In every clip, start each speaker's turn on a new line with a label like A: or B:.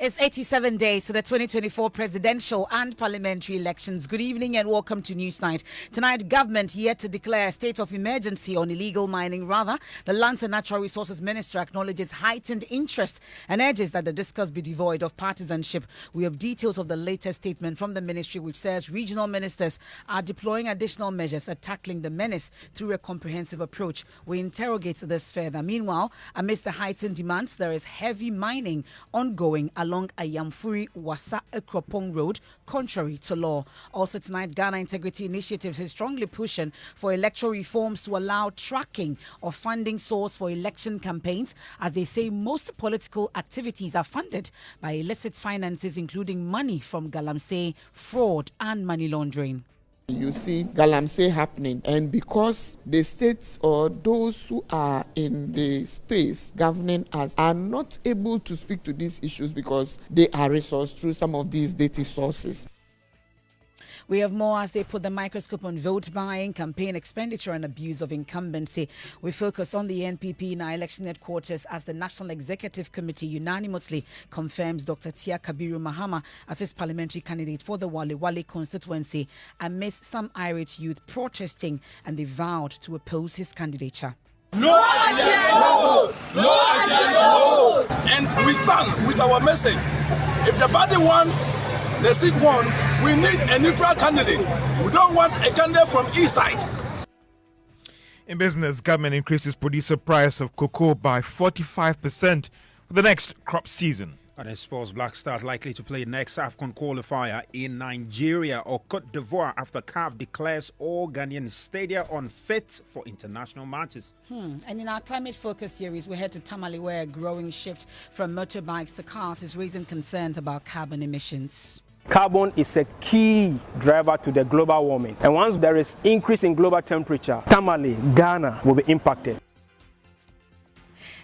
A: It's 87 days to the 2024 presidential and parliamentary elections. Good evening and welcome to Newsnight. Tonight, government yet to declare a state of emergency on illegal mining. Rather, the Lands and Natural Resources Minister acknowledges heightened interest and urges that the discourse be devoid of partisanship. We have details of the latest statement from the ministry, which says regional ministers are deploying additional measures at tackling the menace through a comprehensive approach. We interrogate this further. Meanwhile, amidst the heightened demands, there is heavy mining ongoing along Ayamfuri-Wassa Ekropong Road, contrary to law. Also tonight, Ghana Integrity Initiatives is strongly pushing for electoral reforms to allow tracking of funding source for election campaigns, as they say most political activities are funded by illicit finances, including money from galamsey, fraud and money laundering.
B: You see galamsey happening, and because the states or those who are in the space governing us are not able to speak to these issues because they are resourced through some of these data sources.
A: We have more as they put the microscope on vote buying, campaign expenditure and abuse of incumbency. We focus on the NPP in our election headquarters as the National Executive Committee unanimously confirms Dr. Kabiru Mahama as its parliamentary candidate for the Wale constituency amidst some irate youth protesting, and they vowed to oppose his candidature.
C: No agenda, no vote. No agenda, no vote. And we stand with our message. If the party wants the seat won, we need a neutral candidate. We don't want a candidate from east side.
D: In business, government increases producer price of cocoa by 45% for the next crop season.
E: And in sports, Black Stars likely to play next AFCON qualifier in Nigeria or Cote d'Ivoire after CAF declares all Ghanaian stadia unfit for international matches.
A: And in our climate focus series, we head to Tamale, where a growing shift from motorbikes to cars is raising concerns about carbon emissions.
F: Carbon is a key driver to the global warming. And once there is increase in global temperature, Tamale, Ghana will be impacted.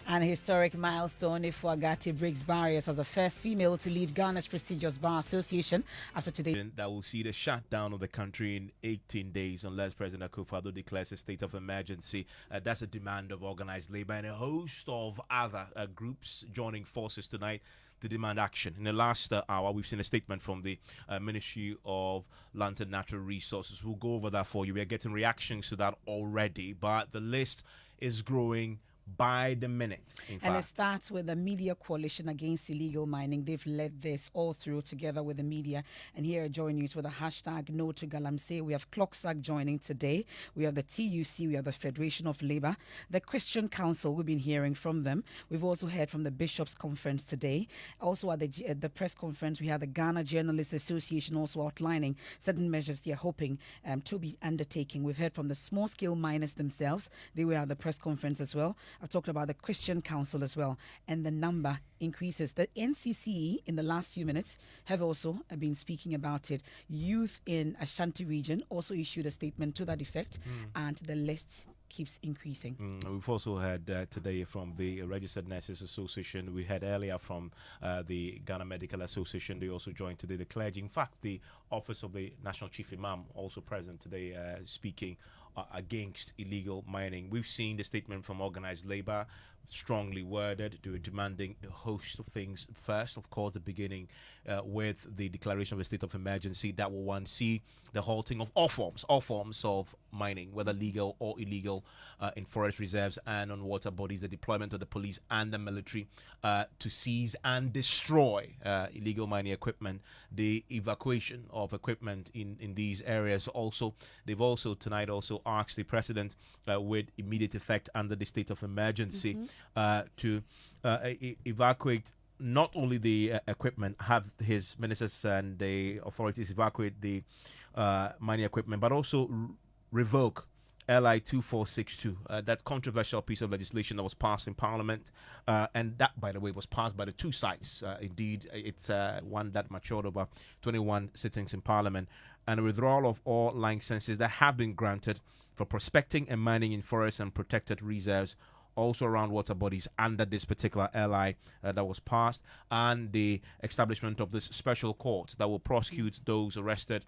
A: An historic milestone, Ifua Agati breaks barriers as the first female to lead Ghana's prestigious bar association after today.
G: That will see the shutdown of the country in 18 days unless President Akufo-Addo declares a state of emergency. That's a demand of organized labor and a host of other groups joining forces tonight to demand action. In the last hour, we've seen a statement from the Ministry of Lands and Natural Resources. We'll go over that for you. We are getting reactions to that already, but the list is growing by the minute.
A: And it starts with the Media Coalition Against Illegal Mining. They've led this all through together with the media. And here are joining news with a hashtag No to Galamsey. We have ClockSAG joining today. We have the TUC. We have the Federation of Labour. The Christian Council, we've been hearing from them. We've also heard from the Bishops' Conference today. Also at the press conference, we had the Ghana Journalists Association also outlining certain measures they are hoping to be undertaking. We've heard from the small-scale miners themselves. They were at the press conference as well. I've talked about the Christian Council as well, and the number increases. The NCCE in the last few minutes have also been speaking about it. Youth in Ashanti region also issued a statement to that effect, and the list keeps increasing.
G: We've also heard today from the Registered Nurses Association. We heard earlier from the Ghana Medical Association. They also joined today. The clergy, in fact, the Office of the National Chief Imam also present today speaking against illegal mining. We've seen the statement from organized labor, strongly worded, demanding a host of things. First, of course, the beginning with the declaration of a state of emergency that will one see the halting of all forms of mining, whether legal or illegal, in forest reserves and on water bodies, the deployment of the police and the military to seize and destroy illegal mining equipment, the evacuation of equipment in these areas. Also, they've also tonight also asked the president with immediate effect under the state of emergency to evacuate not only the equipment, have his ministers and the authorities evacuate the mining equipment, but also revoke LI 2462, that controversial piece of legislation that was passed in Parliament, and that, by the way, was passed by the two sides. Indeed, it's one that matured over 21 sittings in Parliament, and a withdrawal of all licenses that have been granted for prospecting and mining in forests and protected reserves, also around water bodies under this particular LI that was passed, and the establishment of this special court that will prosecute those arrested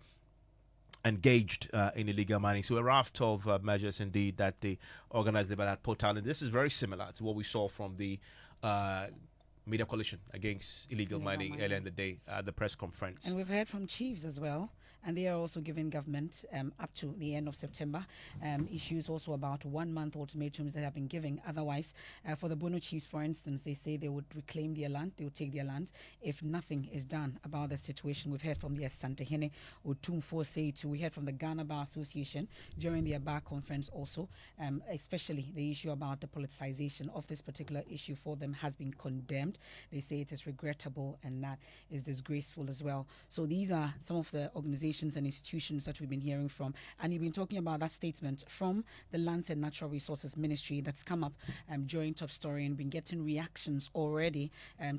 G: engaged in illegal mining. So a raft of measures indeed that the organized labor had put out, and this is very similar to what we saw from the Media Coalition Against Illegal Mining earlier in the day at the press conference.
A: And we've heard from chiefs as well, and they are also giving government up to the end of September issues also about 1 month ultimatums that have been given. Otherwise, for the Bono chiefs, for instance, they say they would reclaim their land, they would take their land if nothing is done about the situation. We've heard from the Asantehene Otumfo Seitu. We heard from the Ghana Bar Association during their bar conference also, especially the issue about the politicization of this particular issue for them has been condemned. They say it is regrettable and that is disgraceful as well. So these are some of the organizations and institutions that we've been hearing from. And you've been talking about that statement from the Lands and Natural Resources Ministry that's come up during Top Story and been getting reactions already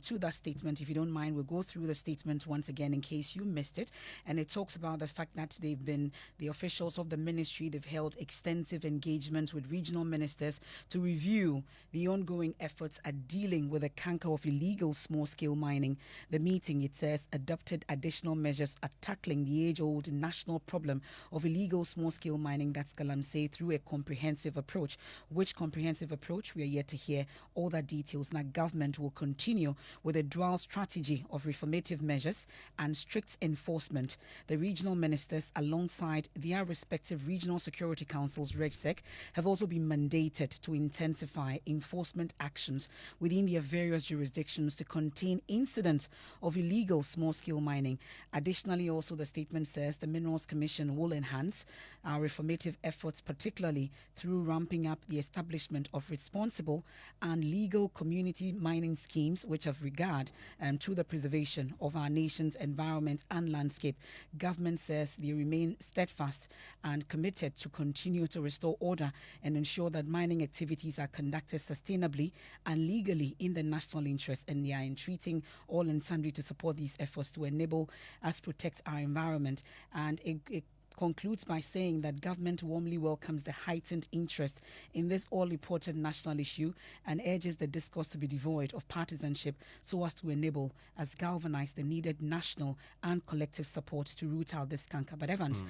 A: to that statement. If you don't mind, we'll go through the statement once again in case you missed it. And it talks about the fact that the officials of the ministry, they've held extensive engagement with regional ministers to review the ongoing efforts at dealing with the canker of illegal small-scale mining. The meeting, it says, adopted additional measures at tackling the age-old national problem of illegal small-scale mining, that's Galamsey, through a comprehensive approach. Which comprehensive approach? We are yet to hear all the details. Now, government will continue with a dual strategy of reformative measures and strict enforcement. The regional ministers, alongside their respective regional security councils, RegSec, have also been mandated to intensify enforcement actions within their various jurisdictions to contain incidents of illegal small-scale mining. Additionally, also the statement says the Minerals Commission will enhance our reformative efforts, particularly through ramping up the establishment of responsible and legal community mining schemes which have regard to the preservation of our nation's environment and landscape. Government says they remain steadfast and committed to continue to restore order and ensure that mining activities are conducted sustainably and legally in the national interest, and they are entreating all and sundry to support these efforts to enable us protect our environment. And it concludes by saying that government warmly welcomes the heightened interest in this all-important national issue and urges the discourse to be devoid of partisanship so as to enable us galvanize the needed national and collective support to root out this canker. But Evans,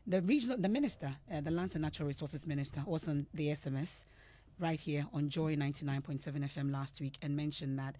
A: the minister, the Lands and Natural Resources Minister, was on the SMS right here on Joy 99.7 FM last week and mentioned that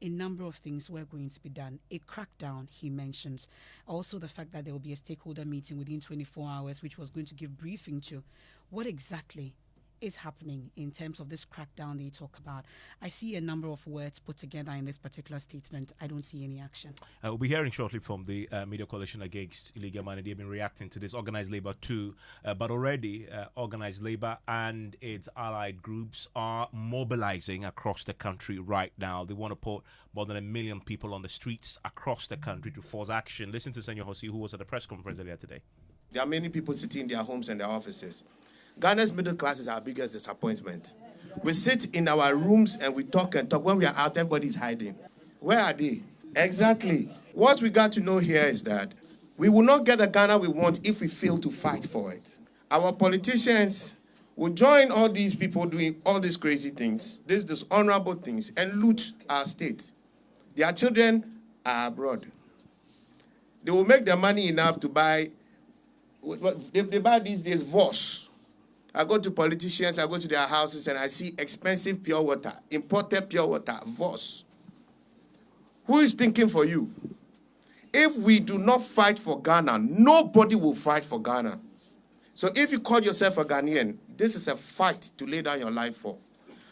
A: a number of things were going to be done. A crackdown, he mentions. Also the fact that there will be a stakeholder meeting within 24 hours, which was going to give briefing to what exactly is happening in terms of this crackdown that you talk about. I see a number of words put together in this particular statement. I don't see any action.
G: We'll be hearing shortly from the Media Coalition Against Illegal Mining. They've been reacting to this, organized labor too, but already organized labor and its allied groups are mobilizing across the country right now. They want to put more than 1 million people on the streets across the country to force action. Listen to Senor Hossi, who was at the press conference earlier today.
H: There are many people sitting in their homes and their offices. Ghana's middle class is our biggest disappointment. We sit in our rooms and we talk and talk. When we are out, everybody's hiding. Where are they? Exactly. What we got to know here is that we will not get the Ghana we want if we fail to fight for it. Our politicians will join all these people doing all these crazy things, these dishonorable things, and loot our state. Their children are abroad. They will make their money enough to buy, they buy these days Voss. I go to politicians, I go to their houses, and I see expensive pure water, imported pure water, Voss. Who is thinking for you? If we do not fight for Ghana, nobody will fight for Ghana. So if you call yourself a Ghanaian, this is a fight to lay down your life for.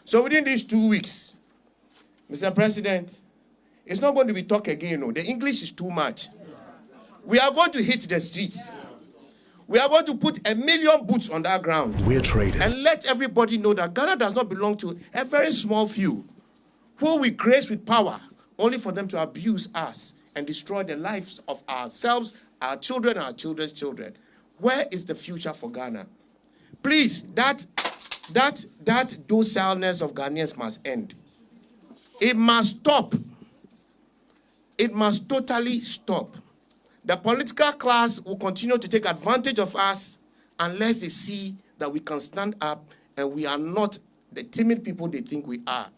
H: So within these 2 weeks, Mr. President, it's not going to be talk again. No. The English is too much. We are going to hit the streets. We are going to put 1 million boots on that ground.
I: We're traders.
H: And let everybody know that Ghana does not belong to a very small few who we grace with power only for them to abuse us and destroy the lives of ourselves, our children, and our children's children. Where is the future for Ghana? Please, that docileness of Ghanaians must end. It must stop. It must totally stop. The political class will continue to take advantage of us unless they see that we can stand up and we are not the timid people they think we are.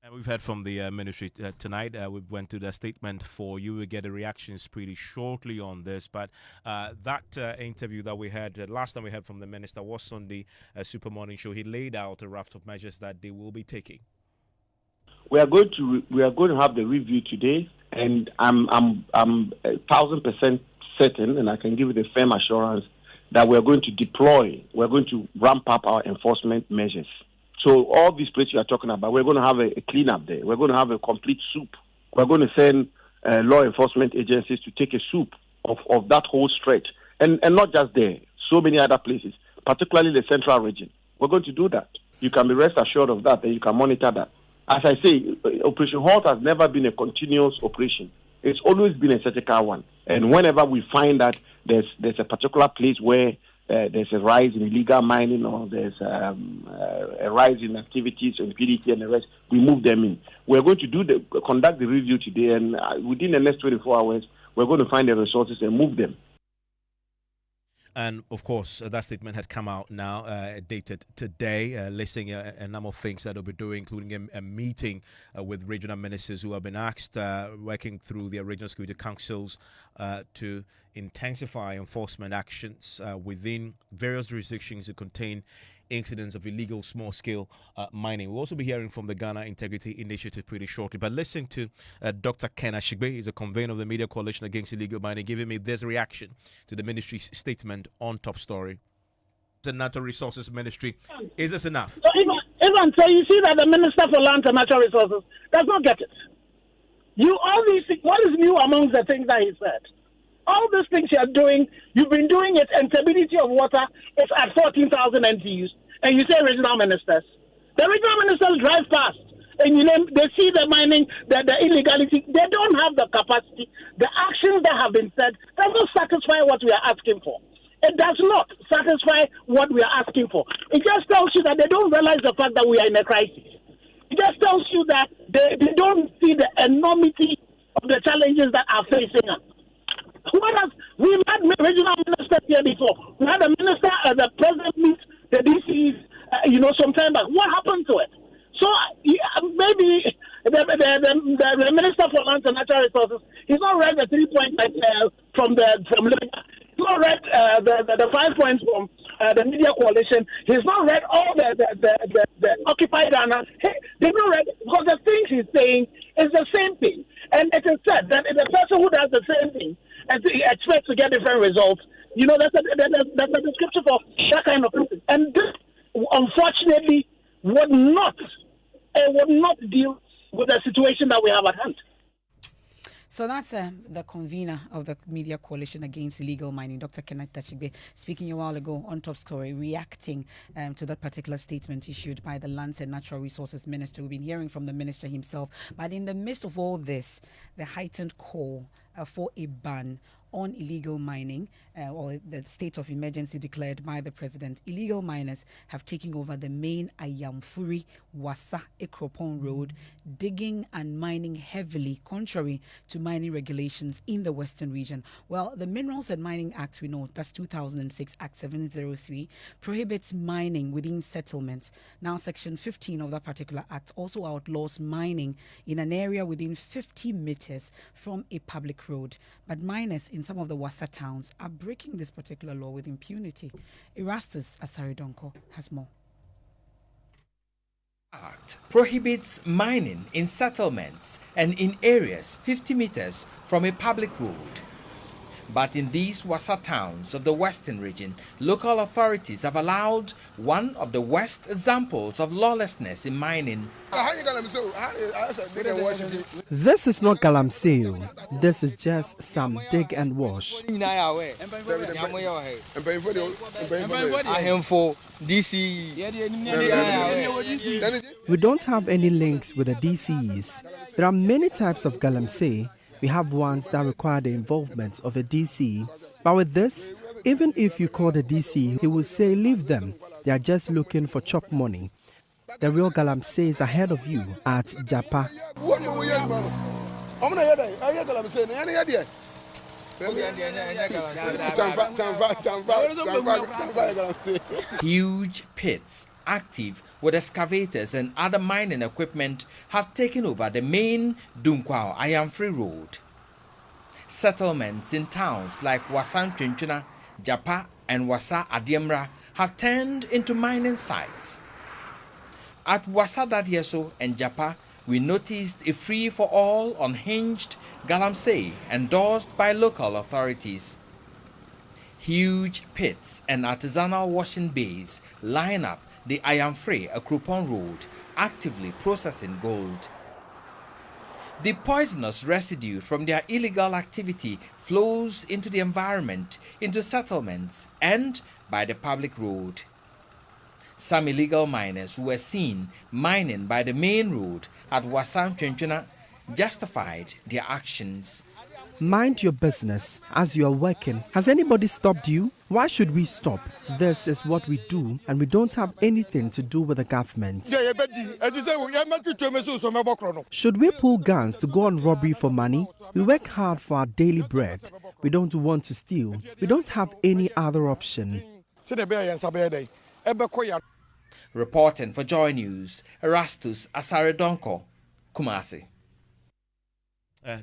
G: And we've heard from the ministry tonight. We went to the statement for you. We get the reactions pretty shortly on this. But that interview that we had, last time we heard from the minister was on the Super Morning Show. He laid out a raft of measures that they will be taking.
I: We are going to have the review today, and I'm 1,000% certain, and I can give you the firm assurance that we're going to ramp up our enforcement measures. So all these places you are talking about, we're going to have a cleanup there. We're going to have a complete soup. We're going to send law enforcement agencies to take a soup of that whole stretch. And not just there, so many other places, particularly the central region. We're going to do that. You can be rest assured of that, and you can monitor that. As I say, Operation Halt has never been a continuous operation. It's always been a surgical one. And whenever we find that there's a particular place where there's a rise in illegal mining, or there's a rise in activities and PDT and the rest, we move them in. We're going to conduct the review today, and within the next 24 hours, we're going to find the resources and move them.
G: And of course, that statement had come out now, dated today, listing a number of things that they'll be doing, including a meeting with regional ministers who have been asked, working through their regional security councils, to intensify enforcement actions within various jurisdictions to contain incidents of illegal small-scale mining. We'll also be hearing from the Ghana Integrity Initiative pretty shortly. But listen to Dr. Ken Ashigbe. He's a convener of the Media Coalition Against Illegal Mining, giving me this reaction to the ministry's statement on Top Story. The Natural Resources Ministry. Is this enough?
J: So even so, you see that the Minister for Land and Natural Resources does not get it. All these things, what is new amongst the things that he said? All these things you are doing, you've been doing it, and stability of water is at 14,000 NTUs, and you say regional ministers. The regional ministers drive past, and they see the mining, the illegality. They don't have the capacity. The actions that have been said does not satisfy what we are asking for. It does not satisfy what we are asking for. It just tells you that they don't realize the fact that we are in a crisis. It just tells you that they don't see the enormity of the challenges that are facing us. We've had regional ministers here before. We had a minister, the president meets the DCs, some time back. What happened to it? So maybe the Minister for Land and Natural Resources, he's not read the 3 points from Libya. He's not read the 5 points from the Media Coalition. He's not read all the Occupied Ghana. They've not read, because the things he's saying is the same thing. And it is said that the person who does the same thing and expects to get different results, that's a description for that kind of person. And this, unfortunately, would not deal with the situation that we have at hand.
A: So that's the convener of the Media Coalition Against Illegal Mining, Dr. Kenneth Tachigbe, speaking a while ago on Top Story, reacting to that particular statement issued by the Lands and Natural Resources Minister. We've been hearing from the minister himself. But in the midst of all this, the heightened call for a ban on illegal mining, or the state of emergency declared by the president, illegal miners have taken over the main Ayamfuri-Wassa Ekropon road, digging and mining heavily, contrary to mining regulations in the Western region. Well, the Minerals and Mining Act, we know, that's 2006, Act 703, prohibits mining within settlements. Now, Section 15 of that particular act also outlaws mining in an area within 50 meters from a public road. But miners in some of the Wassa towns are breaking this particular law with impunity. Erastus Asaridonko has more.
K: Act prohibits mining in settlements and in areas 50 meters from a public road. But in these Wassa towns of the Western region, local authorities have allowed one of the worst examples of lawlessness in mining.
L: This is not galamsey. This is just some dig and wash. We don't have any links with the DCEs. There are many types of galamsey. We have ones that require the involvement of a DC. But with this, even if you call the DC, he will say, leave them. They are just looking for chop money. The real galamsey is ahead of you at Japa.
K: Huge pits, active with excavators and other mining equipment, have taken over the main Dunkwao Ayamfuri road. Settlements in towns like Wassa Ntwintwina, Japa and Wassa Adiemra have turned into mining sites. At Wassa Dadieso and Japa, we noticed a free-for-all unhinged galamsey endorsed by local authorities. Huge pits and artisanal washing bays line up the Ayamfuri-Wassa road, actively processing gold. The poisonous residue from their illegal activity flows into the environment, into settlements, and by the public road. Some illegal miners who were seen mining by the main road at Wassa justified their actions.
L: Mind your business as you are working. Has anybody stopped you? Why should we stop? This is what we do, and we don't have anything to do with the government. Should we pull guns to go on robbery for money? We work hard for our daily bread. We don't want to steal. We don't have any other option.
K: Reporting for Joy News, Erastus Asaredonko, Kumasi.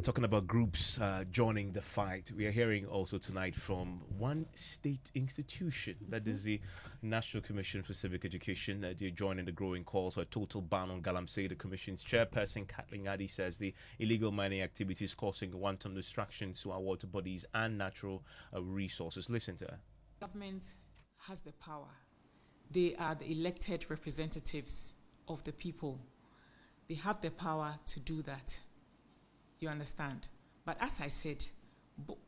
G: Talking about groups joining the fight, we are hearing also tonight from one state institution, that is the National Commission for Civic Education. They're joining the growing calls for a total ban on galamsey. The Commission's chairperson, Kathleen Addy, says the illegal mining activities causing wanton distractions to our water bodies and natural resources. Listen to her.
M: Government has the power. They are the elected representatives of the people. They have the power to do that. You understand? But as I said,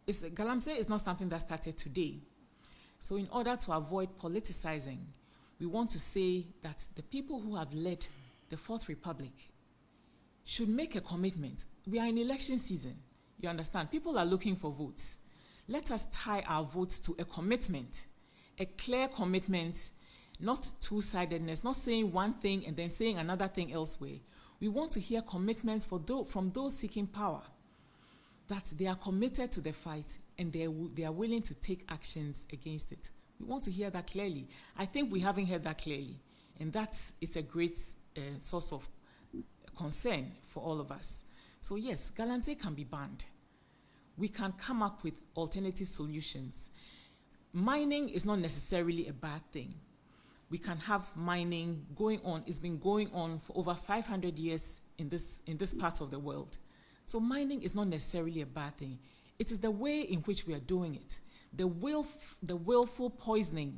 M: galamsey is not something that started today. So in order to avoid politicizing, we want to say that the people who have led the Fourth Republic should make a commitment. We are in election season. You understand? People are looking for votes. Let us tie our votes to a commitment, a clear commitment, not two-sidedness, not saying one thing and then saying another thing elsewhere. We want to hear commitments from those seeking power, that they are committed to the fight and they are willing to take actions against it. We want to hear that clearly. I think we haven't heard that clearly, and it's a great source of concern for all of us. So yes, galamsey can be banned. We can come up with alternative solutions. Mining is not necessarily a bad thing. We can have mining going on. It's been going on for over 500 years in this part of the world. So mining is not necessarily a bad thing. It is the way in which we are doing it. The willful poisoning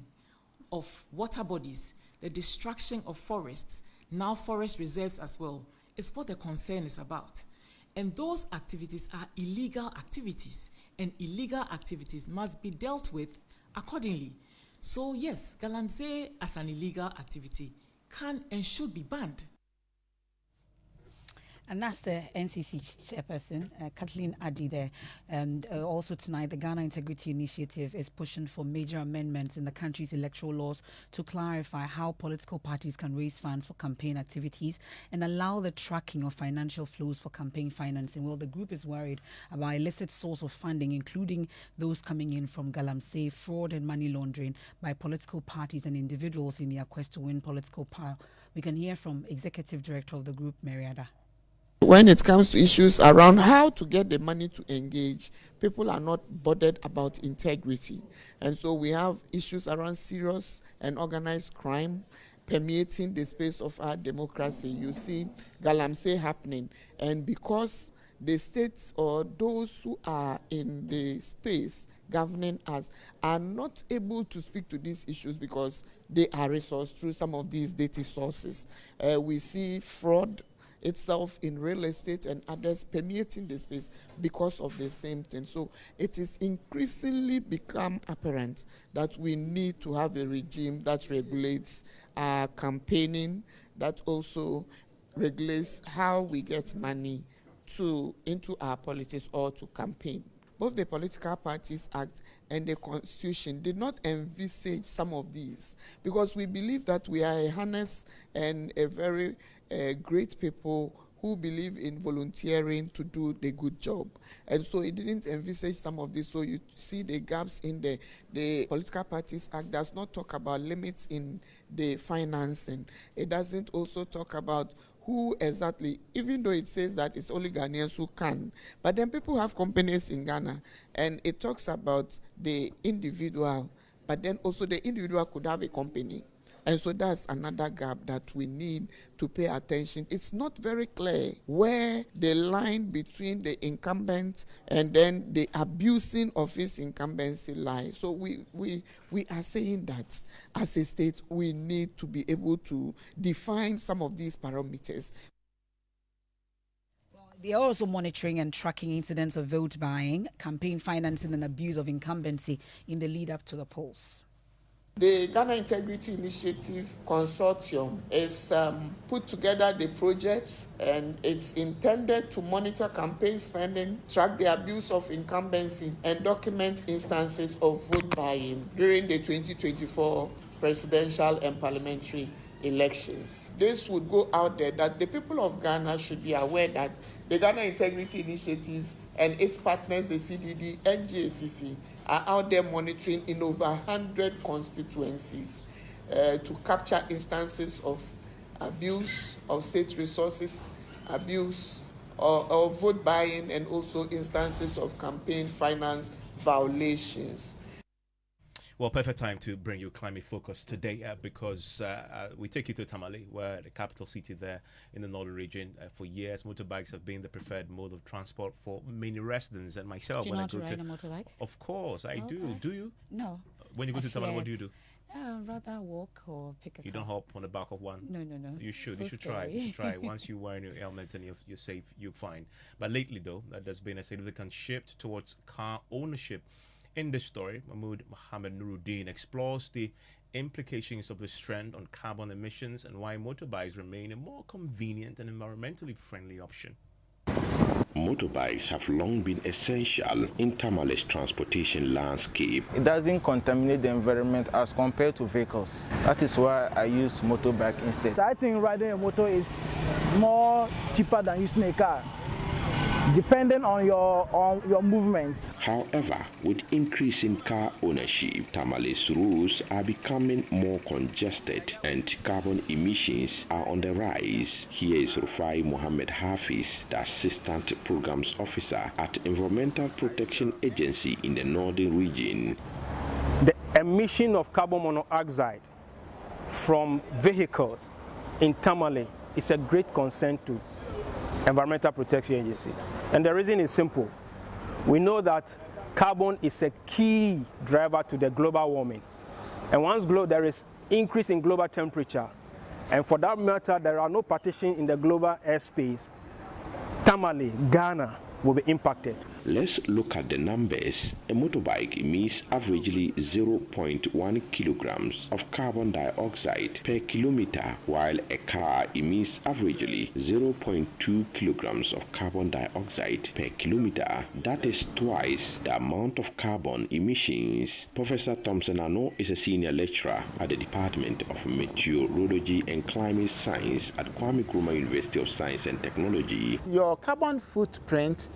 M: of water bodies, the destruction of forests, now forest reserves as well, is what the concern is about. And those activities are illegal activities, and illegal activities must be dealt with accordingly. So yes, galamsey as an illegal activity can and should be banned.
A: And that's the NCCE chairperson, Kathleen Addy there. And also tonight, the Ghana Integrity Initiative is pushing for major amendments in the country's electoral laws to clarify how political parties can raise funds for campaign activities and allow the tracking of financial flows for campaign financing. Well, the group is worried about illicit source of funding, including those coming in from galamsey, fraud and money laundering by political parties and individuals in their quest to win political power. We can hear from Executive Director of the group, Mariada.
B: When it comes to issues around how to get the money to engage, people are not bothered about integrity. And so we have issues around serious and organized crime permeating the space of our democracy. You see galamsey happening. And because the states or those who are in the space governing us are not able to speak to these issues because they are resourced through some of these data sources. We see fraud itself in real estate and others permeating the space because of the same thing. So it is increasingly become apparent that we need to have a regime that regulates our campaigning, that also regulates how we get money into our politics or to campaign. Both the Political Parties Act and the Constitution did not envisage some of these because we believe that we are a harness and a very great people who believe in volunteering to do the good job. And so it didn't envisage some of this. So you see the gaps in the Political Parties Act does not talk about limits in the financing. It doesn't also talk about who exactly, even though it says that it's only Ghanaians who can. But then people have companies in Ghana, and it talks about the individual, but then also the individual could have a company. And so that's another gap that we need to pay attention. It's not very clear where the line between the incumbent and then the abusing of his incumbency lies. So we are saying that as a state, we need to be able to define some of these parameters.
A: They are also monitoring and tracking incidents of vote buying, campaign financing, and abuse of incumbency in the lead up to the polls.
B: The Ghana Integrity Initiative Consortium is put together the projects, and it's intended to monitor campaign spending, track the abuse of incumbency, and document instances of vote buying during the 2024 presidential and parliamentary elections. This would go out there that the people of Ghana should be aware that the Ghana Integrity Initiative and its partners, the CDD and GACC, are out there monitoring in over 100 constituencies to capture instances of abuse of state resources, abuse of vote buying, and also instances of campaign finance violations.
G: Well, perfect time to bring you Climate Focus today because we take you to Tamale, where the capital city there in the northern region. For years, motorbikes have been the preferred mode of transport for many residents, and myself.
A: Do you know how to ride a motorbike?
G: Of course, I do. Do you?
A: No.
G: When you go to Tamale, what do you do?
A: Rather walk or pick a car.
G: You don't hop on the back of one?
A: No.
G: You should.
A: So
G: you should
A: scary.
G: try. You should try. Once you wear your helmet and you're safe, you're fine. But lately, though, there's been a significant shift towards car ownership. In this story, Mahmoud Mohammed Nuruddin explores the implications of this trend on carbon emissions and why motorbikes remain a more convenient and environmentally friendly option.
N: Motorbikes have long been essential in Tamale's transportation landscape.
F: It doesn't contaminate the environment as compared to vehicles. That is why I use motorbike instead.
J: I think riding a motor is more cheaper than using a car, depending on your movements.
N: However, with increasing car ownership, Tamale's roads are becoming more congested and carbon emissions are on the rise. Here is Rufai Mohammed Hafiz, the Assistant Programs Officer at Environmental Protection Agency in the Northern Region.
F: The emission of carbon monoxide from vehicles in Tamale is a great concern to Environmental Protection Agency. And the reason is simple. We know that carbon is a key driver to the global warming. And once there is increase in global temperature, and for that matter, there are no partition in the global airspace, Tamale, Ghana, will be impacted.
N: Let's look at the numbers. A motorbike emits averagely 0.1 kilograms of carbon dioxide per kilometer, while a car emits averagely 0.2 kilograms of carbon dioxide per kilometer. That is twice the amount of carbon emissions. Professor Thompson Ano is a senior lecturer at the Department of Meteorology and Climate Science at Kwame Nkrumah University of Science and Technology.
O: Your carbon footprint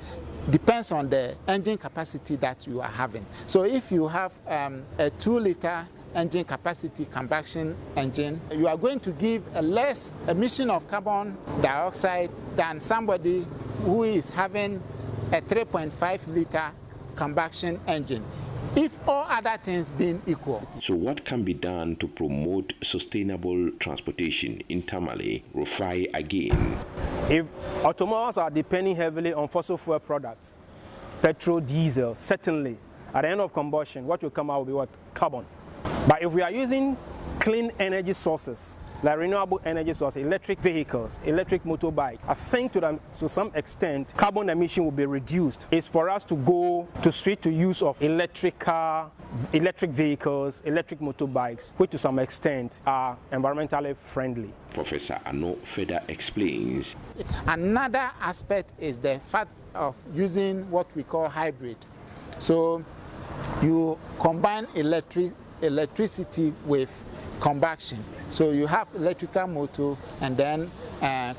O: depends on the engine capacity that you are having. So if you have a 2-liter engine capacity combustion engine, you are going to give a less emission of carbon dioxide than somebody who is having a 3.5-liter combustion engine, if all other things being equal.
N: So what can be done to promote sustainable transportation in Tamale? Rufai again.
F: If automobiles are depending heavily on fossil fuel products, petrol, diesel, certainly at the end of combustion, what will come out will be what? Carbon. But if we are using clean energy sources, like renewable energy sources, electric vehicles, electric motorbikes, I think to some extent, carbon emission will be reduced. It's for us to go to switch to use of electric car, electric vehicles, electric motorbikes, which to some extent are environmentally friendly.
N: Professor Ano further explains.
O: Another aspect is the fact of using what we call hybrid. So you combine electricity with combustion. So you have electrical motor and then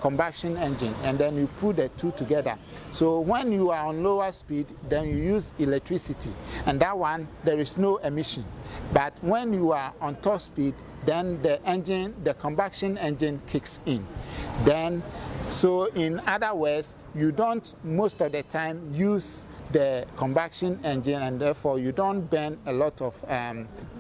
O: combustion engine, and then you put the two together. So when you are on lower speed, then you use electricity, and that one there is no emission. But when you are on top speed, then the combustion engine kicks in. Then, so in other words, you don't most of the time use the combustion engine, and therefore you don't burn a lot of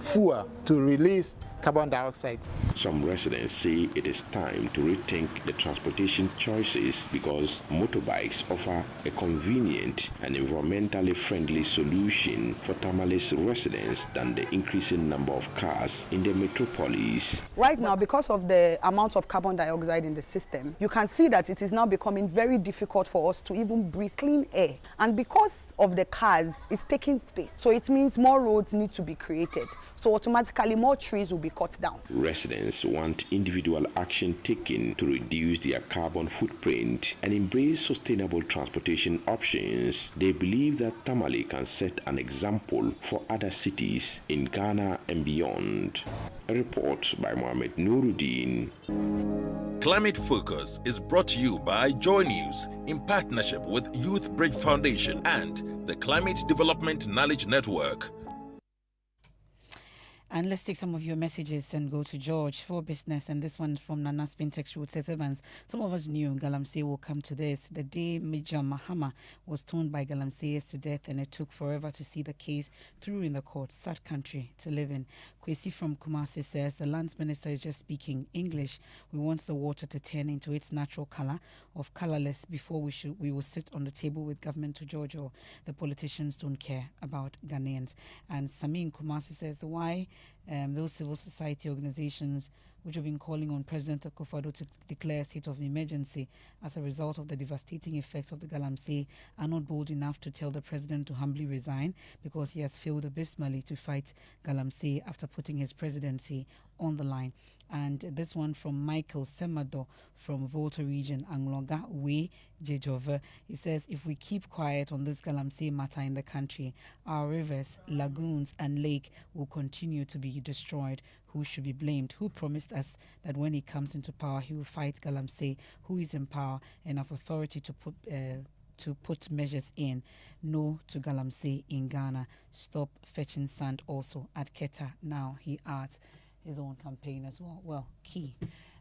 O: fuel to release carbon dioxide.
N: Some residents say it is time to rethink the transportation choices because motorbikes offer a convenient and environmentally friendly solution for Tamale's residents than the increasing number of cars in the metropolis.
P: Right now, because of the amount of carbon dioxide in the system, you can see that it is now becoming very difficult for us to even breathe clean air. And because of the cars, it's taking space. So it means more roads need to be created. So automatically more trees will be cut down.
N: Residents want individual action taken to reduce their carbon footprint and embrace sustainable transportation options. They believe that Tamale can set an example for other cities in Ghana and beyond. A report by Mohamed Nuruddin.
Q: Climate Focus is brought to you by Joy News in partnership with Youth Bridge Foundation and the Climate Development Knowledge Network.
A: And let's take some of your messages and go to George for business. And this one from Nana Spintex Road says, Evans, some of us knew Galamsey will come to this. The day Major Mahama was stoned by Galamseyers to death, and it took forever to see the case through in the court. Sad country to live in. Kwesi from Kumasi says, the lands minister is just speaking English. We want the water to turn into its natural color of colorless before we will sit on the table with government to judge, or the politicians don't care about Ghanaians. And Sami in Kumasi says, why those civil society organizations which have been calling on President Akufo-Addo to declare a state of emergency as a result of the devastating effects of the Galamsey are not bold enough to tell the president to humbly resign because he has failed abysmally to fight Galamsey after putting his presidency on the line. And this one from Michael Semado from Volta region, Angloga Way, Jejove. He says, if we keep quiet on this Galamsey matter in the country, our rivers, lagoons and lake will continue to be destroyed. Who should be blamed? Who promised us that when he comes into power, he will fight Galamsey? Who is in power and have authority to put measures in? No to Galamsey in Ghana. Stop fetching sand also at Keta. Now he adds his own campaign as well. Well, key.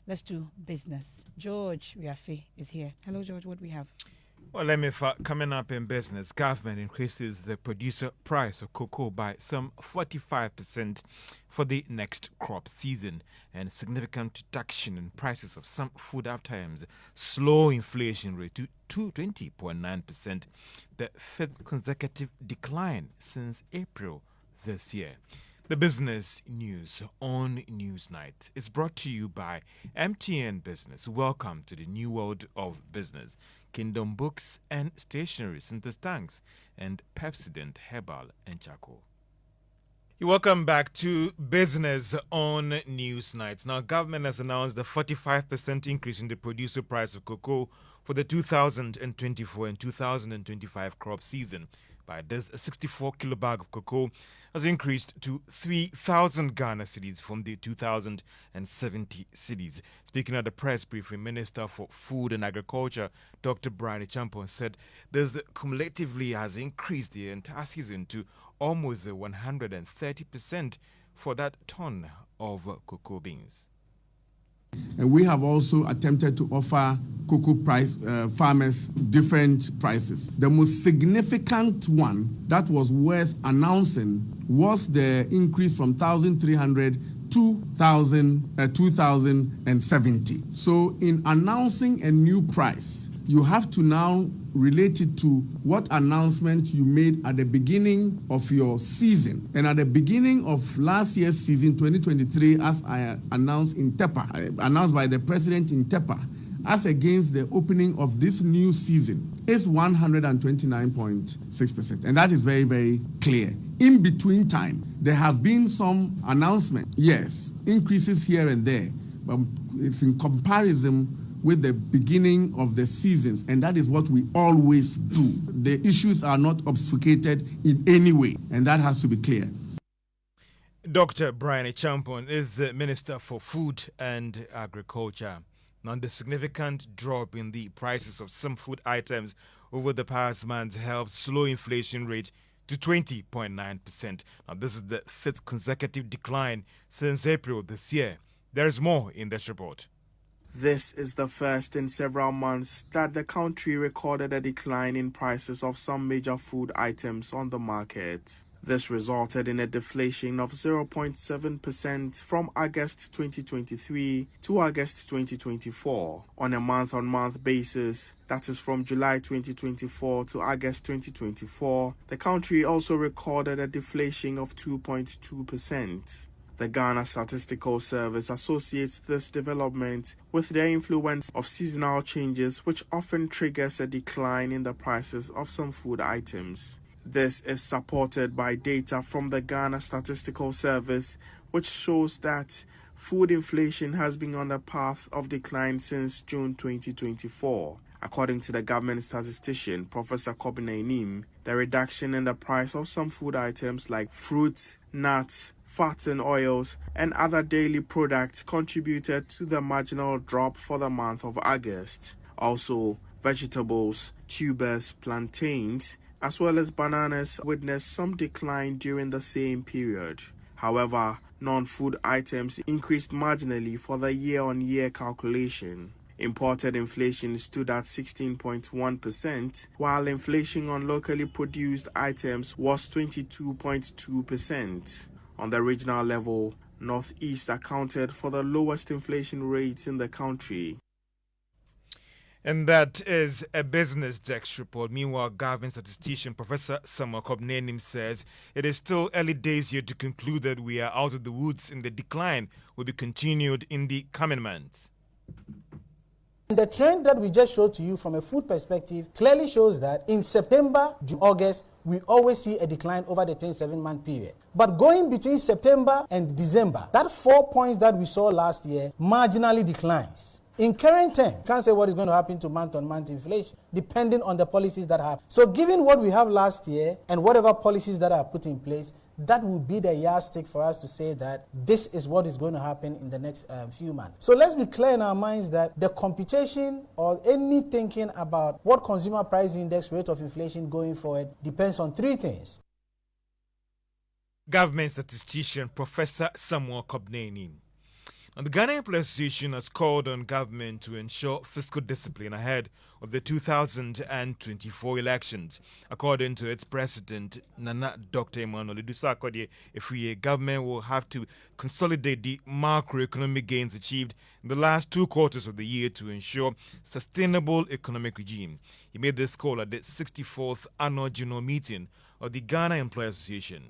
A: Let's do business. George Riafe is here. Hello, George. What do we have?
D: Well, coming up in business, government increases the producer price of cocoa by some 45% for the next crop season, and significant reduction in prices of some food items, slow inflation rate to 20.9%, the fifth consecutive decline since April this year. The business news on Newsnight is brought to you by MTN Business. Welcome to the new world of business. Kingdom Books and Stationery, Synthesis Tanks, and Pepsodent Herbal and Charcoal. Welcome back to Business on Newsnight. Now, government has announced the 45% increase in the producer price of cocoa for the 2024 and 2025 crop season. By this, a 64-kilo bag of cocoa has increased to 3,000 Ghana cedis from the 2,070 cedis. Speaking at the press briefing, Minister for Food and Agriculture, Dr. Brian Champon, said this cumulatively has increased the entire season to almost 130% for that ton of cocoa beans.
R: And we have also attempted to offer cocoa farmers different prices. The most significant one that was worth announcing was the increase from 1,300 to 2,070. So in announcing a new price, you have to now relate it to what announcement you made at the beginning of your season. And at the beginning of last year's season, 2023, as I announced in TEPA, announced by the president in TEPA, as against the opening of this new season, is 129.6%. And that is very, very clear. In between time, there have been some announcements, yes, increases here and there, but it's in comparison with the beginning of the seasons, and that is what we always do. The issues are not obfuscated in any way, and that has to be clear.
D: Dr. Brian Champon is the Minister for Food and Agriculture. Now, the significant drop in the prices of some food items over the past months helped slow inflation rate to 20.9%. Now, this is the fifth consecutive decline since April this year. There is more in this report.
S: This is the first in several months that the country recorded a decline in prices of some major food items on the market. This resulted in a deflation of 0.7% from August 2023 to August 2024. On a month-on-month basis, that is from July 2024 to August 2024, the country also recorded a deflation of 2.2%. The Ghana Statistical Service associates this development with the influence of seasonal changes, which often triggers a decline in the prices of some food items. This is supported by data from the Ghana Statistical Service, which shows that food inflation has been on the path of decline since June 2024. According to the government statistician, Professor Kabiru, the reduction in the price of some food items like fruits, nuts, fats and oils, and other daily products contributed to the marginal drop for the month of August. Also, vegetables, tubers, plantains, as well as bananas witnessed some decline during the same period. However, non-food items increased marginally for the year-on-year calculation. Imported inflation stood at 16.1%, while inflation on locally produced items was 22.2%. On the regional level, Northeast accounted for the lowest inflation rate in the country.
D: And that is a Business Desk report. Meanwhile, government statistician Professor Samuel Kobnenim says it is still early days here to conclude that we are out of the woods and the decline will be continued in the coming months.
T: The trend that we just showed to you from a food perspective clearly shows that in September to August, we always see a decline over the 27-month period. But going between September and December, that 4 points that we saw last year marginally declines. In current terms, can't say what is going to happen to month-on-month inflation, depending on the policies that happen. So given what we have last year and whatever policies that are put in place, that would be the yardstick for us to say that this is what is going to happen in the next few months. So let's be clear in our minds that the computation or any thinking about what consumer price index rate of inflation going forward depends on three things.
D: Government statistician Professor Samuel Kobnenim. And the Ghana Employees Association has called on government to ensure fiscal discipline ahead of the 2024 elections. According to its president, Nana Dr. Emmanuel Idusakode-Efriye, government will have to consolidate the macroeconomic gains achieved in the last 2 quarters of the year to ensure sustainable economic regime. He made this call at the 64th annual general meeting of the Ghana Employees Association.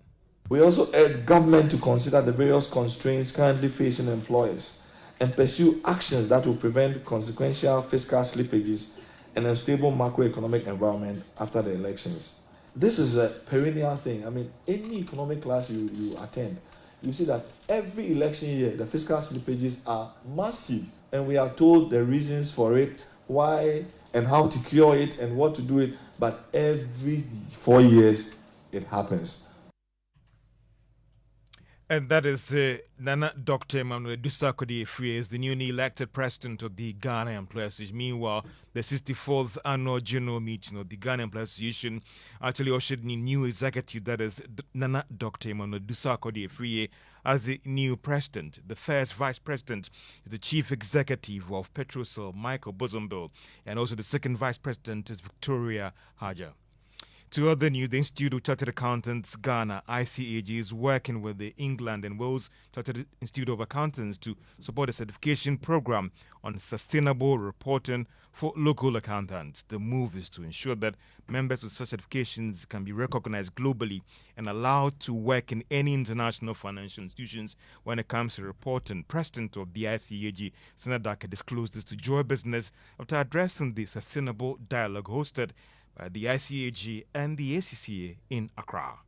U: We also urge government to consider the various constraints currently facing employers and pursue actions that will prevent consequential fiscal slippages and a stable macroeconomic environment after the elections. This is a perennial thing. I mean, any economic class you attend, you see that every election year, the fiscal slippages are massive. And we are told the reasons for it, why and how to cure it and what to do it. But every 4 years, it happens.
D: And that is Nana Dr. Emmanuel Idusakode-Efriye is the newly elected president of the Ghana Employees Association. Meanwhile, the 64th annual general meeting of the Ghana Employees Association actually ushered in a new executive, that is Nana Dr. Emmanuel Idusakode-Efriye, as the new president. The first vice president is the chief executive of Petrosol, Michael Bozumbil, and also the second vice president is Victoria Haja. To other news, the Institute of Chartered Accountants Ghana, ICAG, is working with the England and Wales Chartered Institute of Accountants to support a certification program on sustainable reporting for local accountants. The move is to ensure that members with such certifications can be recognized globally and allowed to work in any international financial institutions when it comes to reporting. President of the ICAG, Senator Dake, disclosed this to Joy Business after addressing the sustainable dialogue hosted by the ICAG and the ACCA in Accra.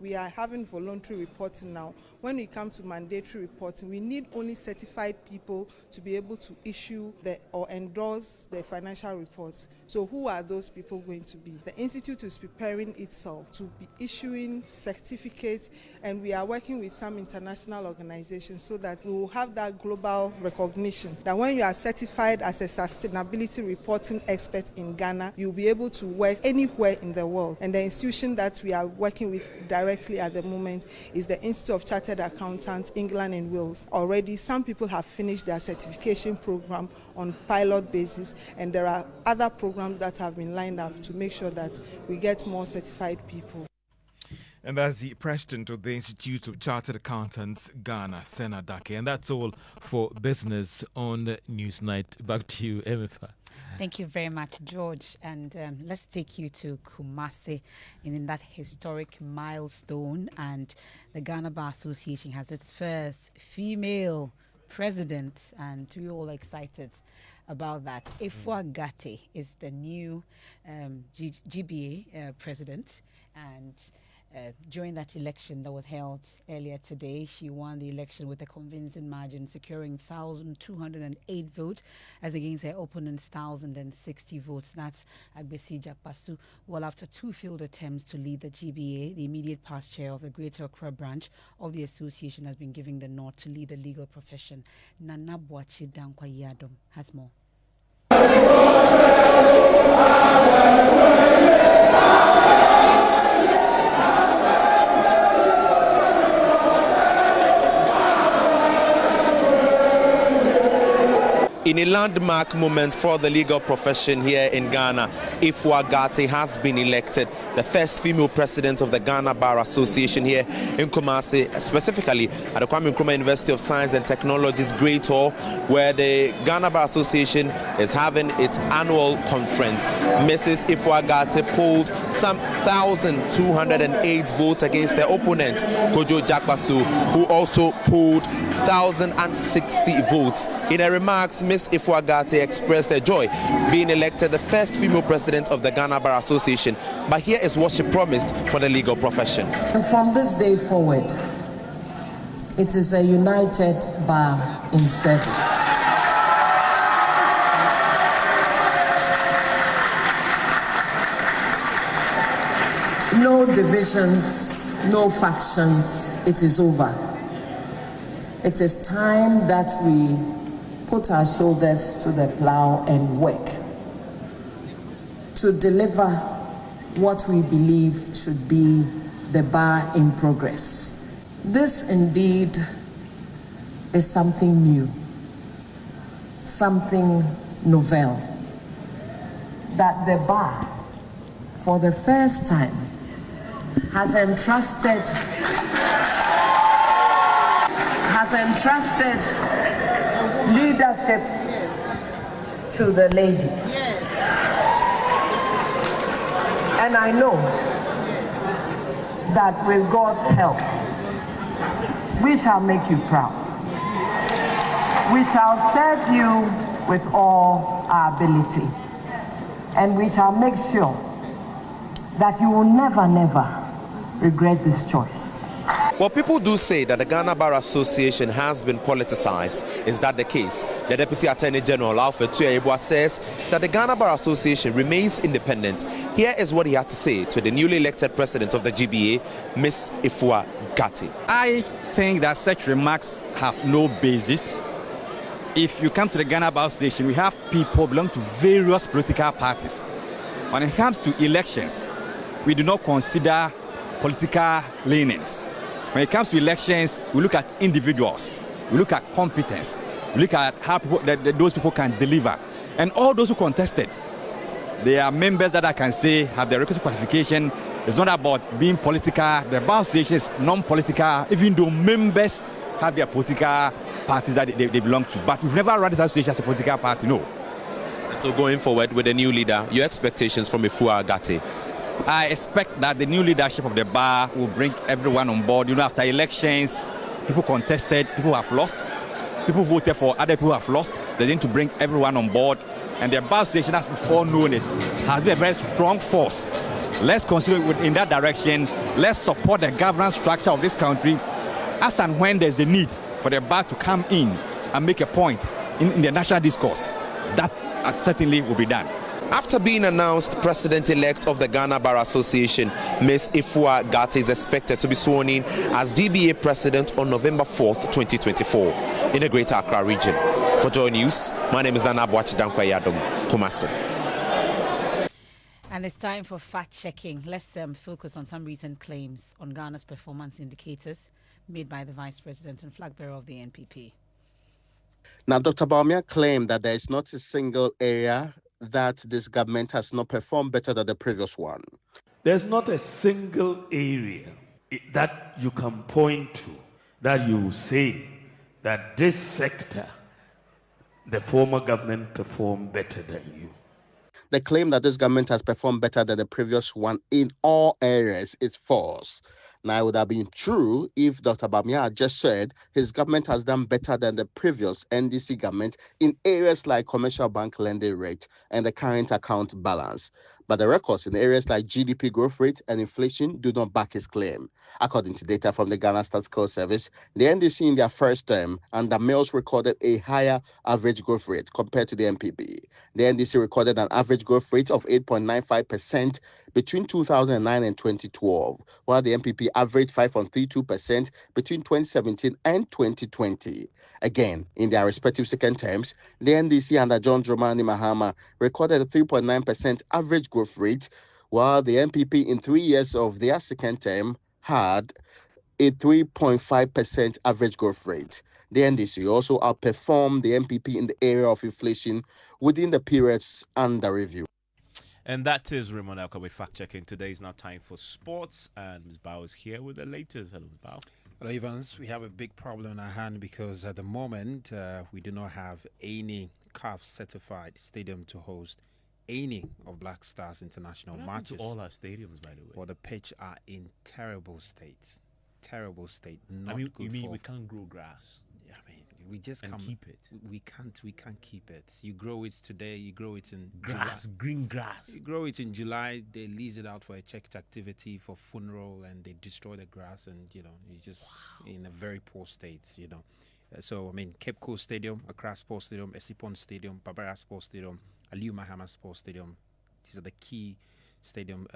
V: We are having voluntary reporting now. When we come to mandatory reporting, we need only certified people to be able to issue or endorse the financial reports. So who are those people going to be? The Institute is preparing itself to be issuing certificates, and we are working with some international organizations so that we will have that global recognition that when you are certified as a sustainability reporting expert in Ghana, you'll be able to work anywhere in the world. And the institution that we are working with directly at the moment is the Institute of Chartered Accountants, England and Wales. Already some people have finished their certification program on pilot basis, and there are other programs that have been lined up to make sure that we get more certified people.
D: And that's the president of the Institute of Chartered Accountants, Ghana, Sena Dake. And that's all for business on Newsnight. Back to you, Emifa.
A: Thank you very much, George. And let's take you to Kumasi in that historic milestone. And the Ghana Bar Association has its first female president, and we're all excited about that. Efua Gate is the new GBA president, and during that election that was held earlier today, she won the election with a convincing margin, securing 1,208 votes as against her opponent's 1,060 votes. That's Agbesi Jakpasu. Well, after 2 failed attempts to lead the GBA, the immediate past chair of the Greater Accra branch of the association has been giving the nod to lead the legal profession. Nana Boachi Dankwa Yadom has more.
C: In a landmark moment for the legal profession here in Ghana, Efua Gate has been elected the first female president of the Ghana Bar Association here in Kumasi, specifically at the Kwame Nkrumah University of Science and Technology's Great Hall, where the Ghana Bar Association is having its annual conference. Mrs. Efua Gate polled some 1,208 votes against their opponent, Kojo Jakpasu, who also polled 1,060 votes. In her remarks, Ms. Efua Gate expressed her joy being elected the first female president of the Ghana Bar Association. But here is what she promised for the legal profession.
E: And from this day forward, it is a united bar in service. No divisions, no factions, it is over. It is time that we put our shoulders to the plow and work to deliver what we believe should be the bar in progress. This indeed is something new, something novel, that the bar, for the first time, has entrusted leadership to the ladies. And I know that with God's help, we shall make you proud. We shall serve you with all our ability. And we shall make sure that you will never, never regret this choice.
C: Well, people do say that the Ghana Bar Association has been politicized. Is that the case? The Deputy Attorney General, Alfred Tuyaibwa, says that the Ghana Bar Association remains independent. Here is what he had to say to the newly elected president of the GBA, Ms. Efua Gate.
W: I think that such remarks have no basis. If you come to the Ghana Bar Association, we have people belong to various political parties. When it comes to elections, we do not consider political leanings. When it comes to elections, we look at individuals, we look at competence, we look at how people, those people can deliver. And all those who contested, they are members that I can say have the requisite qualification. It's not about being political. The Bar Association is non-political, even though members have their political parties that they belong to. But we've never run this association as a political party, no.
C: So going forward with the new leader, your expectations from Efua Gate?
W: I expect that the new leadership of the bar will bring everyone on board. You know, after elections, people contested, people have lost, people voted for other people have lost. They need to bring everyone on board. And the bar association, as we've all known it, has been a very strong force. Let's consider in that direction. Let's support the governance structure of this country as and when there's a need for the bar to come in and make a point in the national discourse. That certainly will be done.
C: After being announced president-elect of the Ghana Bar Association, Ms. Efua Gate is expected to be sworn in as GBA president on November 4th, 2024 in the Greater Accra region. For Joy News, my name is Nana Boachi Dankwa Yadom, Kumasi.
A: And it's time for fact-checking. Let's focus on some recent claims on Ghana's performance indicators made by the Vice President and flag bearer of the NPP.
H: Now, Dr. Bawumia claimed that there is not a single area that this government has not performed better than the previous one.
I: There's not a single area that you can point to that you say that this sector, the former government performed better than you.
H: The claim that this government has performed better than the previous one in all areas is false. Now, it would have been true if Dr. Bawumia had just said his government has done better than the previous NDC government in areas like commercial bank lending rate and the current account balance. But the records in areas like GDP growth rate and inflation do not back his claim. According to data from the Ghana Statistical Service, the NDC in their first term under Mills recorded a higher average growth rate compared to the NPP. The NDC recorded an average growth rate of 8.95% between 2009 and 2012, while the NPP averaged 5.32% between 2017 and 2020. Again, in their respective second terms, the NDC under John Dramani Mahama recorded a 3.9% average growth rate, while the NPP in 3 years of their second term had a 3.5% average growth rate. The NDC also outperformed the NPP in the area of inflation within the periods under review.
G: And that is Raymond Elka with fact checking. Today is now time for sports, and Ms. Bao is here with the latest. Hello, Ms. Bao.
L: Hello, Evans. We have a big problem in our hand because at the moment we do not have any CAF certified stadium to host any of Black Stars international matches.
G: To all our stadiums, by the way.
L: Well, the pitch are in terrible states. Terrible state. Not
G: I mean,
L: good
G: you mean
L: for,
G: we can't grow grass?
L: I mean, we just can't
G: keep it.
L: We can't keep it. You grow it today. You grow it in
G: grass,
L: July.
G: green grass.
L: You grow it in July. They lease it out for a checked activity for funeral, and they destroy the grass, and it's just in a very poor state. So I mean, Cape Coast Stadium, Accra Sports Stadium, Esipon Stadium, Barbara Sports Stadium, Aliu Mahama Sports Stadium. These are the key stadium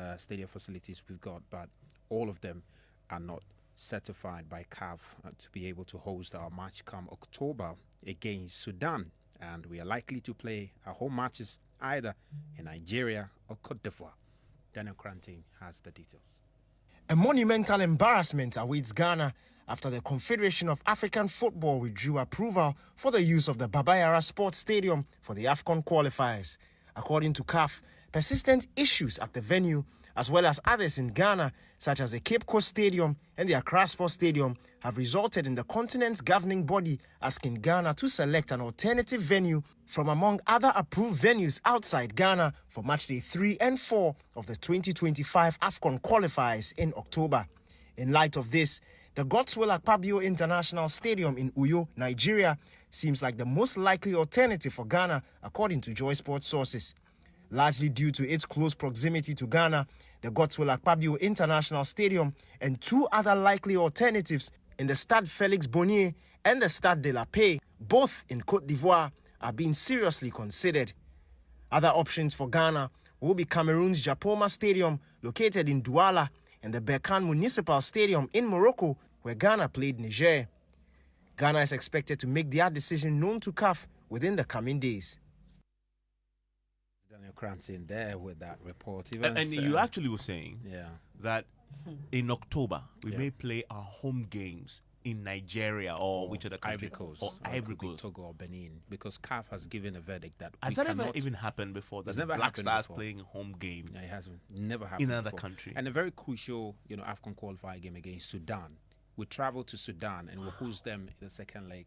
L: facilities we've got, but all of them are not certified by CAF to be able to host our match come October against Sudan, and we are likely to play our home matches either in Nigeria or Cote d'Ivoire. Daniel Cranting has the details.
X: A monumental embarrassment awaits Ghana after the Confederation of African Football withdrew approval for the use of the Baba Yara Sports Stadium for the AFCON qualifiers. According to CAF, persistent issues at the venue, as well as others in Ghana, such as the Cape Coast Stadium and the Accra Sports Stadium, have resulted in the continent's governing body asking Ghana to select an alternative venue from among other approved venues outside Ghana for matchday 3 and 4 of the 2025 AFCON qualifiers in October. In light of this, the Godswill Akpabio International Stadium in Uyo, Nigeria, seems like the most likely alternative for Ghana, according to Joy Sports sources. Largely due to its close proximity to Ghana, the Godswill Akpabio International Stadium and two other likely alternatives in the Stade Félix Bonnier and the Stade de la Paix, both in Côte d'Ivoire, are being seriously considered. Other options for Ghana will be Cameroon's Japoma Stadium, located in Douala, and the Berkane Municipal Stadium in Morocco, where Ghana played Niger. Ghana is expected to make their decision known to CAF within the coming days.
L: Daniel Cranton there with that report.
G: And you actually were saying
L: yeah,
G: that in October we may play our home games in Nigeria or which other country?
L: Ivory Coast,
G: or Ivory Coast,
L: Togo or Benin, because CAF has given a verdict that
G: has that ever even happened before? That
L: never
G: Black Stars
L: before.
G: playing home game?
L: Yeah, it hasn't. Never happened
G: in another
L: before.
G: country.
L: And a very crucial, AFCON qualifier game against Sudan. We travel to Sudan and we'll host them in the second leg.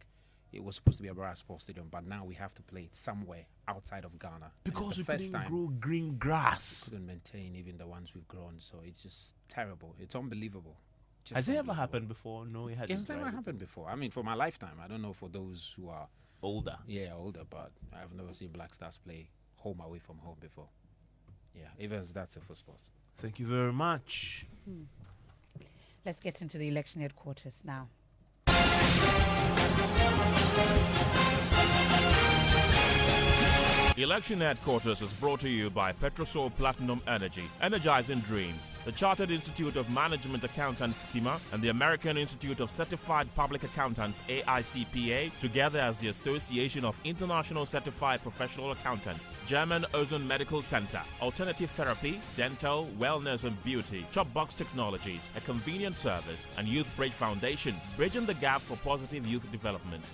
L: It was supposed to be a Barra Sports Stadium, but now we have to play it somewhere outside of Ghana.
G: Because we
L: couldn't
G: grow green grass.
L: We couldn't maintain even the ones we've grown, so it's just terrible. It's unbelievable.
G: Has it ever happened before? No, it hasn't.
L: It's never happened before. I mean, for my lifetime, I don't know for those who are
G: older.
L: Yeah, older, but I've never seen Black Stars play home away from home before. Yeah, even that's it for sports.
G: Thank you very much.
A: Let's get into the election headquarters now.
B: Election Headquarters is brought to you by Petrosol Platinum Energy, Energizing Dreams, the Chartered Institute of Management Accountants CIMA, and the American Institute of Certified Public Accountants AICPA, together as the Association of International Certified Professional Accountants, German Ozone Medical Center, Alternative Therapy, Dental, Wellness and Beauty, Chopbox Technologies, a convenient service, and Youth Bridge Foundation, bridging the gap for positive youth development.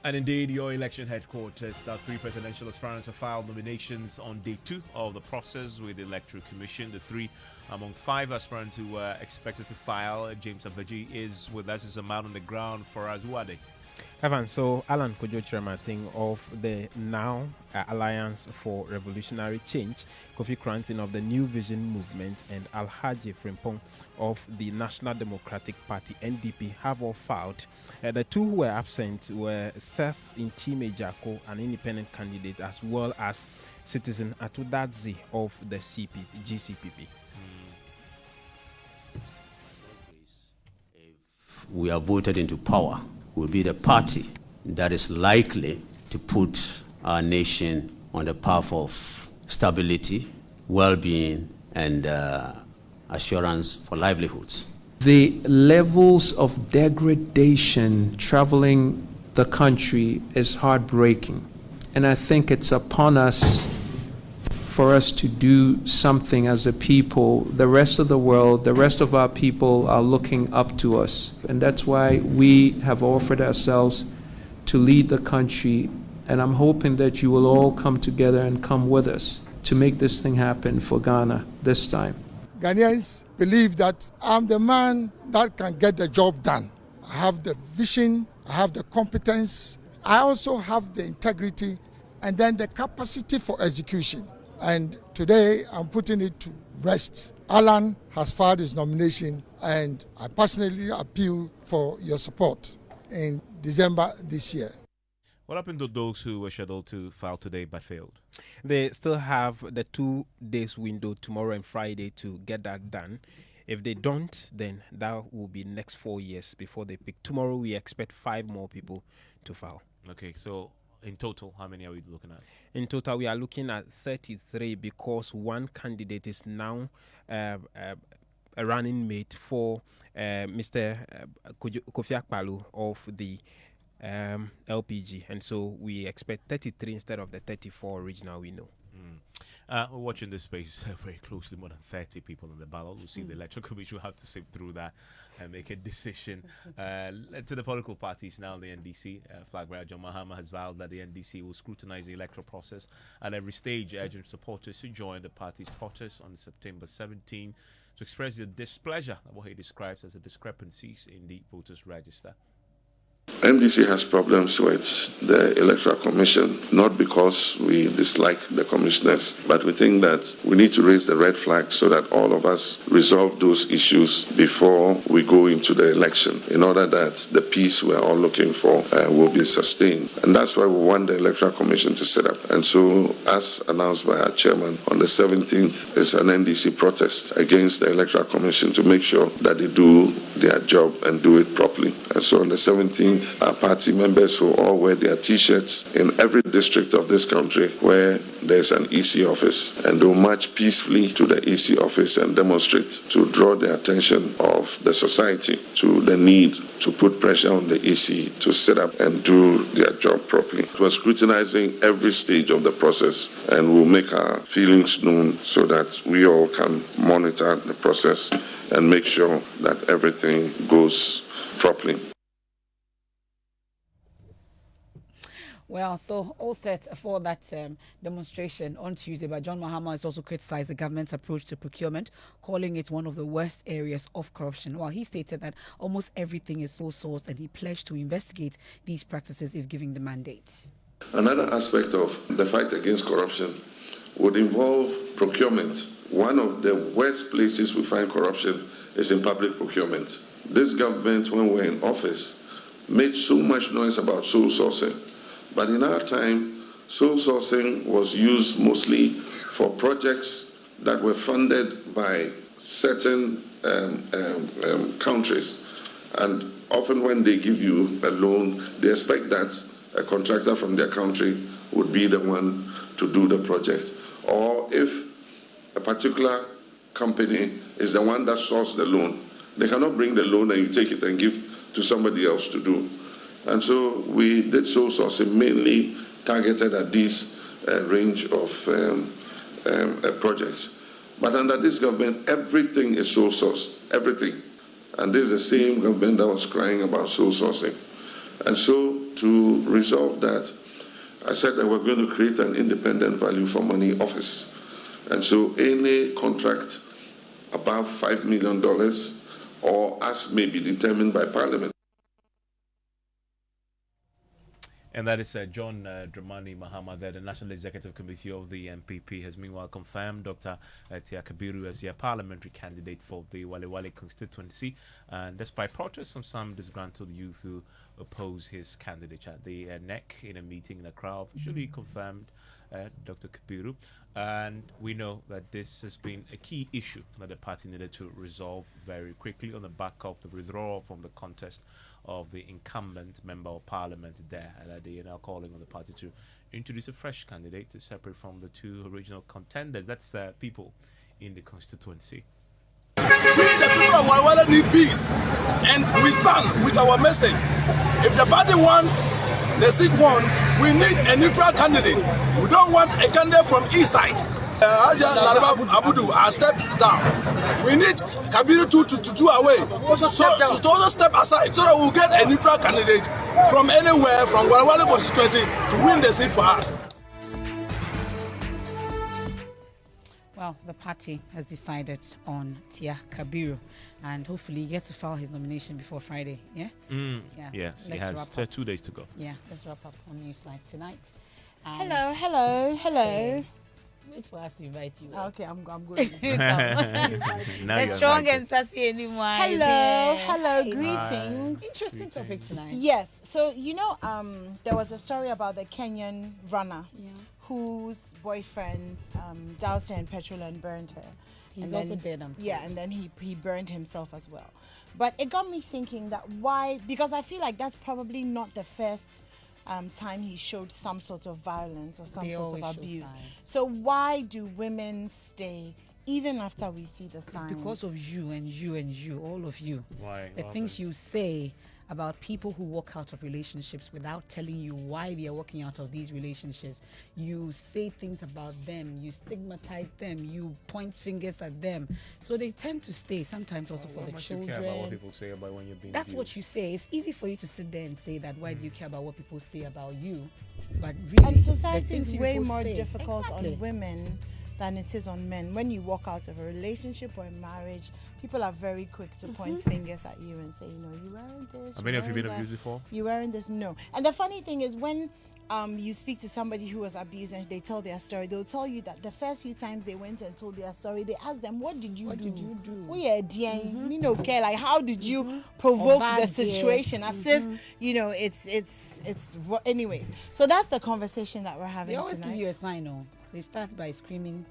G: And indeed, your election headquarters, the 3 presidential aspirants have filed nominations on day 2 of the process with the Electoral Commission. The 3 among 5 aspirants who were expected to file. James Abaji is with us as a man on the ground for us. Who are they?
J: Evan, so Alan Kojo Chiramating of the NOW Alliance for Revolutionary Change, Kofi Cranton of the New Vision Movement, and Alhaji Frimpong of the National Democratic Party, NDP, have all filed. The 2 who were absent were Seth Intime Jako, an independent candidate, as well as Citizen Atudadzi of the GCPP.
K: If we are voted into power, will be the party that is likely to put our nation on the path of stability, well-being, and assurance for livelihoods.
M: The levels of degradation traveling the country is heartbreaking. And I think it's upon us for us to do something as a people. The rest of the world, the rest of our people are looking up to us. And that's why we have offered ourselves to lead the country. And I'm hoping that you will all come together and come with us to make this thing happen for Ghana this time.
Y: Ghanaians believe that I'm the man that can get the job done. I have the vision, I have the competence, I also have the integrity and then the capacity for execution. And today I'm putting it to rest. Alan has filed his nomination and I personally appeal for your support in December this year.
G: What happened to those who were scheduled to file today but failed?
J: They still have the 2 days window, tomorrow and Friday, to get that done. If they don't, then that will be next 4 years before they pick. Tomorrow we expect 5 more people to file.
G: Okay, so in total, how many are we looking at?
J: In total, we are looking at 33 because one candidate is now a running mate for Mr. Kofi Akpaloo of the LPG. And so we expect 33 instead of the 34 original we know.
G: We're watching this space very closely. More than 30 people in the ballot. We'll see the Electoral Commission will have to sift through that and make a decision. To the political parties now, the NDC. Flag bearer John Mahama has vowed that the NDC will scrutinize the electoral process at every stage, urging supporters to join the party's protest on September 17 to express their displeasure at what he describes as the discrepancies in the voters' register.
Z: MDC has problems with the Electoral Commission, not because we dislike the commissioners, but we think that we need to raise the red flag so that all of us resolve those issues before we go into the election, in order that the peace we're all looking for will be sustained. And that's why we want the Electoral Commission to set up. And so, as announced by our chairman, on the 17th is an NDC protest against the Electoral Commission to make sure that they do their job and do it properly. And so on the 17th, our party members will all wear their t-shirts in every district of this country where there's an EC office, and they'll march peacefully to the EC office and demonstrate to draw the attention of the society to the need to put pressure on the EC to set up and do their job properly. We're scrutinizing every stage of the process and we'll make our feelings known so that we all can monitor the process and make sure that everything goes properly.
A: Well, so all set for that demonstration on Tuesday. But John Mahama has also criticized the government's approach to procurement, calling it one of the worst areas of corruption. While he stated that almost everything is sole sourced, and he pledged to investigate these practices if given the mandate.
Z: Another aspect of the fight against corruption would involve procurement. One of the worst places we find corruption is in public procurement. This government, when we're in office, made so much noise about sole sourcing. But in our time, sole sourcing was used mostly for projects that were funded by certain countries. And often when they give you a loan, they expect that a contractor from their country would be the one to do the project. Or if a particular company is the one that sourced the loan, they cannot bring the loan and you take it and give to somebody else to do. And so we did sole sourcing mainly targeted at this range of projects. But under this government, everything is sole sourced, everything. And this is the same government that was crying about sole sourcing. And so to resolve that, I said that we're going to create an independent value for money office. And so any contract above $5 million or as may be determined by Parliament.
G: And that is John Dramani Mahama, the National Executive Committee of the NPP, has meanwhile confirmed Dr. Kabiru as their parliamentary candidate for the Wale Wale constituency. And despite protests from some disgruntled youth who oppose his candidature, the NEC, in a meeting in Accra, officially confirmed Dr. Kabiru. And we know that this has been a key issue that the party needed to resolve very quickly on the back of the withdrawal from the contest of the incumbent member of parliament there, and that they are now calling on the party to introduce a fresh candidate to separate from the two original contenders. That's people in the constituency.
F: We, the people of Walwala, need peace, and we stand with our message. If the party wants the seat won, we need a neutral candidate. We don't want a candidate from east side. Abudu has stepped down. We need Kabiru to do away. So also step aside so that we'll get a neutral candidate from anywhere from Walwala constituency to win the seat for us.
A: Well, the party has decided on Tia Kabiru, and hopefully he gets to file his nomination before Friday. Yeah?
G: Yeah. Yes, he has 2 days to go.
A: Yeah, let's wrap up on Newsnight tonight.
N: Hello.
A: Wait for us to invite you.
N: Okay, I'm good.
A: The strong and sassy anymore.
N: Hello, greetings.
A: Interesting topic tonight.
N: Yes, so there was a story about the Kenyan runner whose boyfriend doused her in petrol and burned her.
A: He's also dead.
N: And then he burned himself as well. But it got me thinking that why, because I feel like that's probably not the first time he showed some sort of violence or some sort of abuse. So why do women stay even after we see the signs?
A: It's because of you and you and you, all of you.
G: Why?
A: The things you say about people who walk out of relationships without telling you why they are walking out of these relationships. You say things about them, you stigmatize them, you point fingers at them. So they tend to stay, sometimes also for the children.
G: You care about what people say about when you're being
A: That's
G: abused.
A: what you say. It's easy for you to sit there and say that, why do you care about what people say about you? But really,
N: and society is way more
A: say,
N: difficult on women than it is on men. When you walk out of a relationship or a marriage, people are very quick to point fingers at you and say, you wearing this.
G: How many of you been abused before?
N: You wearing this? No. And the funny thing is, when you speak to somebody who was abused and they tell their story, they'll tell you that the first few times they went and told their story, they asked them, what did you do? We are me no care. Like, how did you provoke the situation? As if it's anyways. So that's the conversation that we're having.
A: They always
N: tonight.
A: give you a sign. They start by screaming,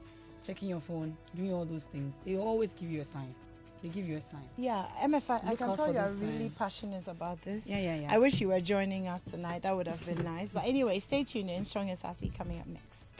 A: checking your phone, doing all those things. They always give you a sign. They give you a sign.
N: Yeah, MFI, I
A: Look
N: can
A: out
N: tell
A: for
N: you are
A: those
N: really
A: signs.
N: passionate about this.
A: Yeah.
N: I wish you were joining us tonight. That would have been nice. But anyway, stay tuned in. Strong and Sassy coming up next.